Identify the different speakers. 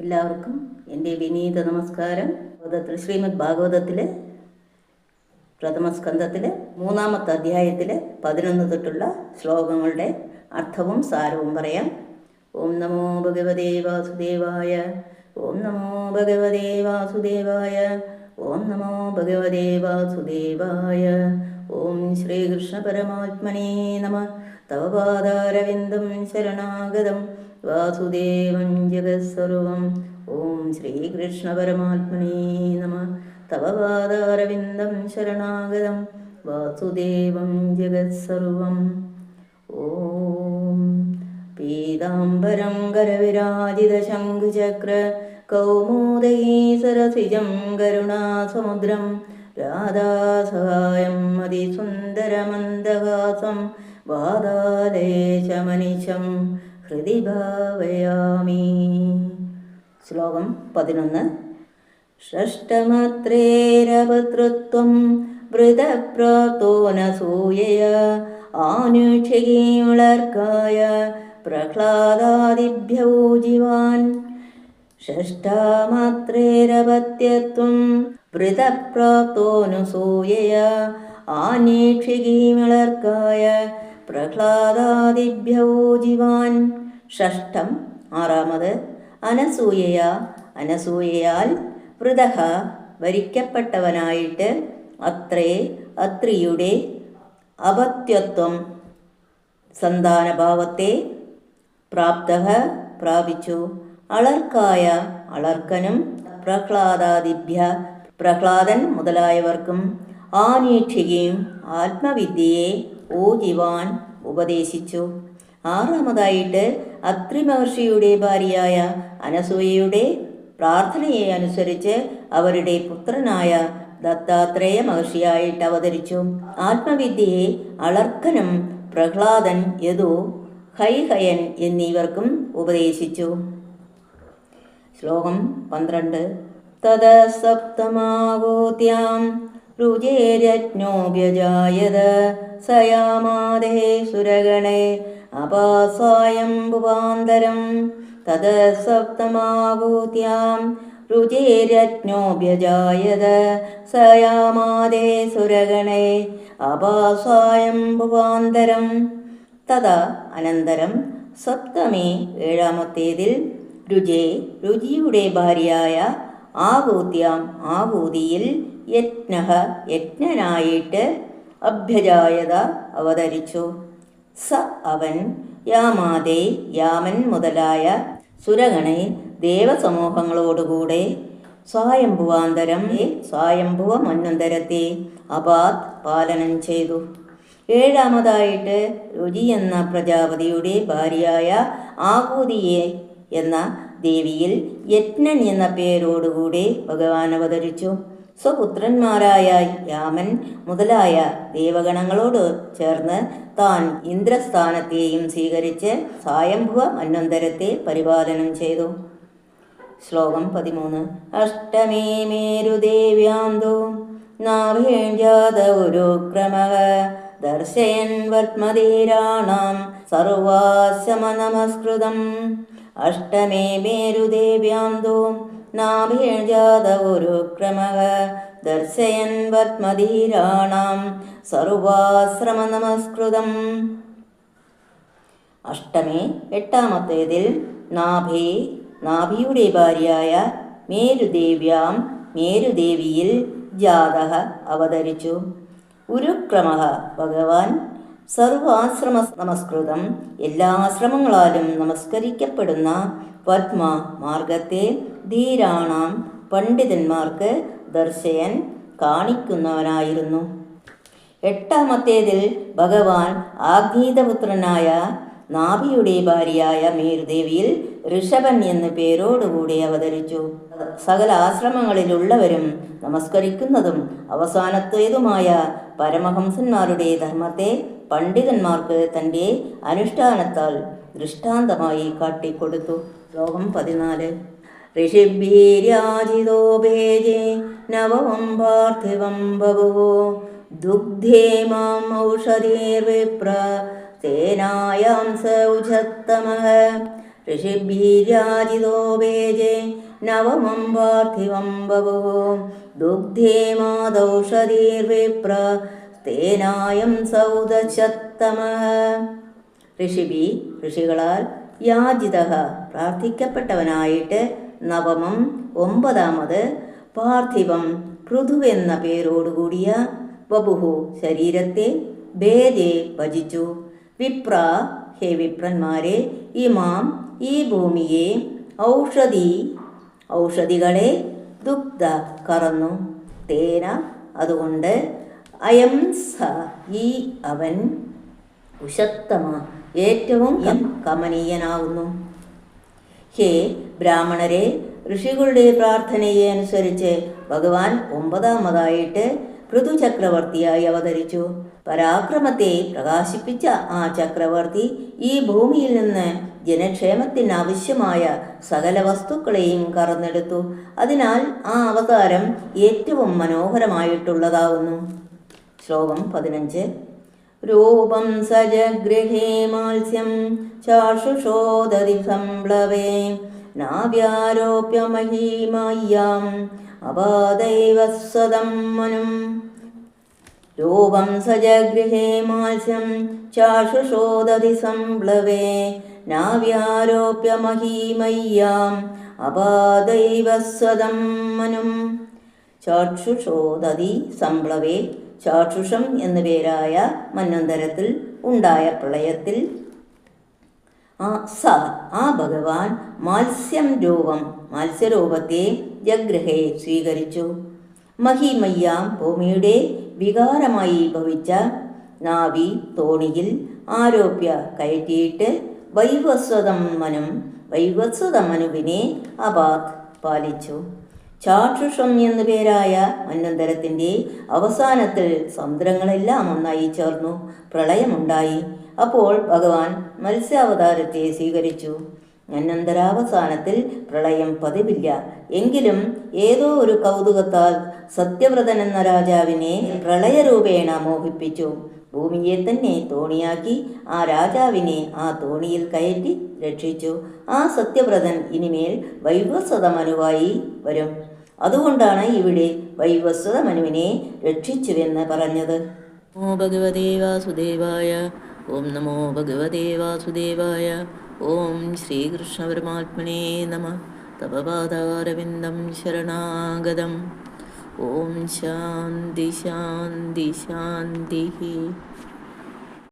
Speaker 1: എല്ലാവർക്കും എൻ്റെ വിനീത നമസ്കാരം. ശ്രീമദ് ഭാഗവതത്തിലെ പ്രഥമ സ്കന്ധത്തിലെ 3-ാമത്തെ അധ്യായത്തിലെ 11 തൊട്ടുള്ള ശ്ലോകങ്ങളുടെ അർത്ഥവും സാരവും പറയാം. ഓം നമോ ഭഗവതേ വാസുദേവായ. ഓം നമോ ഭഗവതേ വാസുദേവായ. ഓം നമോ ഭഗവതേ വാസുദേവായ. ഓം ശ്രീകൃഷ്ണ പരമാത്മനേ നമഃ. തവ പാദാരവിന്ദം ശരണാഗതം വാസുദേവം ജഗത്സർവം. ഓം ശ്രീകൃഷ്ണ പരമാത്മനേ നമഃ. തവ പാദാരവിന്ദം ശരണാഗതം വാസുദേവം ജഗത്സർവം. ഓം പീതാംബരം കരവിരാജിത ശംഖുചക്ര കൗമോദയീ സരസിജം കരുണാസമുദ്രം രാധാസഹായം അതിസുന്ദരമന്ദഹാസം വാതാലേശമനിശം ഹൃദി ഭാവയാമി. ശ്ലോകം 11. ഷഷ്ടമത്രേരപതൃത്വം വൃതപ്രാപ്തോ നസൂയയ ആനുക്ഷകീളർക്കായ പ്രഹ്ലാദാദിഭ്യൗജിവാൻ. ഷഷ്ടമാത്രേരപത്യത്വം വൃതപ്രാപ്തോനുസൂയയ ആനീക്ഷികീമിളർക്കായ പ്രഹ്ലാദാദിഭ്യൗജിവാൻ. ഷഷ്ടം 6. അനസൂയയ അനസൂയയാൽ വൃതഃ വരിക്കപ്പെട്ടവനായിട്ട് അത്രേ അത്രിയുടെ അപത്യത്വം സന്താനഭാവത്തെ പ്രാപ്തഃ പ്രാപിച്ചു അളർക്കായ അളർക്കനും പ്രഹ്ലാദാദിഭ്യ പ്രഹ്ലാദൻ മുതലായവർക്കും ആനീക്ഷികയും ആത്മവിദ്യയെ ഊജിവാൻ ഉപദേശിച്ചു. 6. അത്രി മഹർഷിയുടെ ഭാര്യയായ അനസൂയയുടെ പ്രാർത്ഥനയെ അനുസരിച്ച് അവരുടെ പുത്രനായ ദത്താത്രേയ മഹർഷിയായിട്ട് അവതരിച്ചു. ആത്മവിദ്യയെ അളർക്കനും പ്രഹ്ലാദൻ യദു ഹൈഹയൻ എന്നിവർക്കും ഉപദേശിച്ചു. ശ്ലോകം 12. തദ സപ്തമാവോത്യാം രുചേരജ്ഞോഭ്യജായത സയാമാദേ സുരഗണേ അപാസായംബുവാന്തരം. തദ സപ്തമാവോത്യാം രുചേരജ്ഞോഭ്യജായത സയാമാദേ സുരഗണേ അപാസായംബുവാന്തരം. തഥാ അനന്തരം സപ്തമി 7-ാമത്തേതിൽ രുചേ രുചിയുടെ ഭാര്യയായ ആവൂത്യാം ആവൂതിയിൽ യജ്ഞഃ യജ്ഞനായിട്ട് അഭ്യജായത അവതരിച്ചു. സ അവൻ യാമാദേ യാമൻ മുതലായ സുരഗണേ ദേവസമൂഹങ്ങളോടുകൂടെ സ്വായംഭുവാന്തരം സ്വായംഭുവ മന്വന്തരത്തെ അപാത് പാലനം ചെയ്തു. 7-ാമതായിട്ട് രുചി എന്ന പ്രജാപതിയുടെ ഭാര്യയായ ആഹൂതിയെ എന്ന ദേവിയിൽ യജ്ഞൻ എന്ന പേരോടുകൂടി ഭഗവാൻ അവതരിച്ചു. സ്വപുത്രന്മാരായ യാമൻ മുതലായ ദേവഗണങ്ങളോട് ചേർന്ന് താൻ ഇന്ദ്രസ്ഥാനത്തെയും സ്വീകരിച്ച് സ്വയംഭുവ മന്വന്തരത്തെ പരിപാലനം ചെയ്തു. ശ്ലോകം 13. അഷ്ടമേ മേരുദേവ്യാന്തോ നാഭേജാത ഉരുക്രമഃ ദർശയൻ വർത്മധീരാണാം സർവാശമനമസ്കൃതം. അഷ്ടമേ മേരുദേവ്യാന്തോ നാഭേജാത ഉരുക്രമഃ ദർശയൻ വർത്മധീരാണാം സർവാശ്രമനമസ്കൃതം. അഷ്ടമേ 8-ാമത്തേതിൽ നാഭിയുടെ ഭാര്യയായ മേരുദേവ്യാം മേരുദേവിയിൽ ജാതഃ അവതരിച്ചു. ഉരുക്രമഃ ഭഗവാൻ സർവാശ്രമ നമസ്കൃതം എല്ലാ ആശ്രമങ്ങളാലും നമസ്കരിക്കപ്പെടുന്ന പത്മ മാർഗത്തെ ധീരാണാം പണ്ഡിതന്മാർക്ക് ദർശയൻ കാണിക്കുന്നവനായിരുന്നു. 8-ാമത്തേതിൽ ഭഗവാൻ ആഗ്നീതപുത്രനായ നാഭിയുടെ ഭാര്യയായ മേരുദേവിയിൽ ഋഷഭൻ എന്ന പേരോടുകൂടി അവതരിച്ചു. സകല ആശ്രമങ്ങളിലുള്ളവരും നമസ്കരിക്കുന്നതും അവസാനത്തേതുമായ പരമഹംസന്മാരുടെ ധർമ്മത്തെ പണ്ഡിതന്മാർക്ക് തൻ്റെ അനുഷ്ഠാനത്താൽ ദൃഷ്ടാന്തമായി കാട്ടിക്കൊടുത്തു. ശ്ലോകം 14. ഋഷിഭീര്യാജിതോ ഭേജേ നവം പാർത്ഥിവം ബഭുവോ ദുഗ്ധേ മാം ഔഷധീർവിപ്ര സേനായാം സൗജത്തമഃ. ഋഷിഭിരാജിതോ വേജേ നവമം പാർത്ഥിവം ബഭുഃ ദുഗ്ധേ മാദൗഷധീർവിപ്ര തേനായം സൗദശത്തമഃ. ഋഷികളാൽ യാജിത പ്രാർത്ഥിക്കപ്പെട്ടവനായിട്ട് നവമം 9ാമത് പാർത്ഥിവം പൃഥുവെന്ന പേരോടുകൂടിയ വപുഹു ശരീരത്തെ ഭേദേ ഭജിച്ചു. വിപ്ര ഹേ വിപ്രന്മാരെ, ഇമാം ഈ ഭൂമിയെ ഔഷധികളെ ദുഗ്ധ കറന്നു. തേന അതുകൊണ്ട് അയം സ ഈ അവൻ ഉഷത്തമ ഏറ്റവും കമനീയനാകുന്നു. ഹേ ബ്രാഹ്മണരെ, ഋഷികളുടെ പ്രാർത്ഥനയെ അനുസരിച്ച് ഭഗവാൻ 9ാമതായിട്ട് പൃഥു ചക്രവർത്തിയായി അവതരിച്ചു. പരാക്രമത്തെ പ്രകാശിപ്പിച്ച ആ ചക്രവർത്തി ഈ ഭൂമിയിൽ നിന്ന് ജനക്ഷേമത്തിന് ആവശ്യമായ സകല വസ്തുക്കളെയും കറന്നെടുത്തു. അതിനാൽ ആ അവതാരം ഏറ്റവും മനോഹരമായിട്ടുള്ളതാവുന്നു. ശ്ലോകം 15. രൂപം സജഗൃഹേ മാത്സ്യം ചാർഷുഷോദതി സംപ്ലവേ നാവ്യാരോപ്യ മഹീമയ്യാം അപാദൈവ സ്വദം മനും. രൂപം സജഗൃഹേ മാത്സ്യം ചാർഷുഷോദതി സംപ്ലവേ നാവ്യാരോപ്യ മഹീമയ്യാം അപാദൈവ സ്വദം മനും. ചാക്ഷുഷോദതി സംപ്ലവേ ചാക്ഷുഷം എന്നു പേരായ മന്വന്തരത്തിൽ ഉണ്ടായ പ്രളയത്തിൽ ആ ഭഗവാൻ മത്സ്യരൂപത്തെ ജഗ്രഹേ സ്വീകരിച്ചു. മഹിമയ്യാം ഭൂമിയുടെ വികാരമായി ഭവിച്ച നാവി തോണിയിൽ ആരോപ്യ കയറ്റിയിട്ട് വൈവസ്വതമനുവിനെ അപാത് പാലിച്ചു. ചാക്ഷുഷം എന്നു പേരായ മന്വന്തരത്തിൻ്റെ അവസാനത്തിൽ സമുദ്രങ്ങളെല്ലാം ഒന്നായി ചേർന്നു പ്രളയമുണ്ടായി. അപ്പോൾ ഭഗവാൻ മത്സ്യാവതാരത്തെ സ്വീകരിച്ചു. മന്വന്തരാവസാനത്തിൽ പ്രളയം പതിവില്ല. എങ്കിലും ഏതോ ഒരു കൗതുകത്താൽ സത്യവ്രതൻ എന്ന രാജാവിനെ പ്രളയരൂപേണ മോഹിപ്പിച്ചു. ഭൂമിയെ തന്നെ തോണിയാക്കി ആ രാജാവിനെ ആ തോണിയിൽ കയറ്റി രക്ഷിച്ചു. ആ സത്യവ്രതൻ ഇനിമേൽ വൈവസ്വതമനുവായി വരും. അതുകൊണ്ടാണ് ഇവിടെ വൈവസ്വതമനുവിനെ രക്ഷിച്ചുവെന്ന് പറഞ്ഞത്.
Speaker 2: ഓം ഭഗവതേ വാസുദേവായ. ഓം നമോ ഭഗവതേ വാസുദേവായ. ഓം ശ്രീകൃഷ്ണ പരമാത്മനേ നമഃ. തവ പാദാരവിന്ദം ശരണാഗതം. ഓം ശാന്തി ശാന്തി ശാന്തി.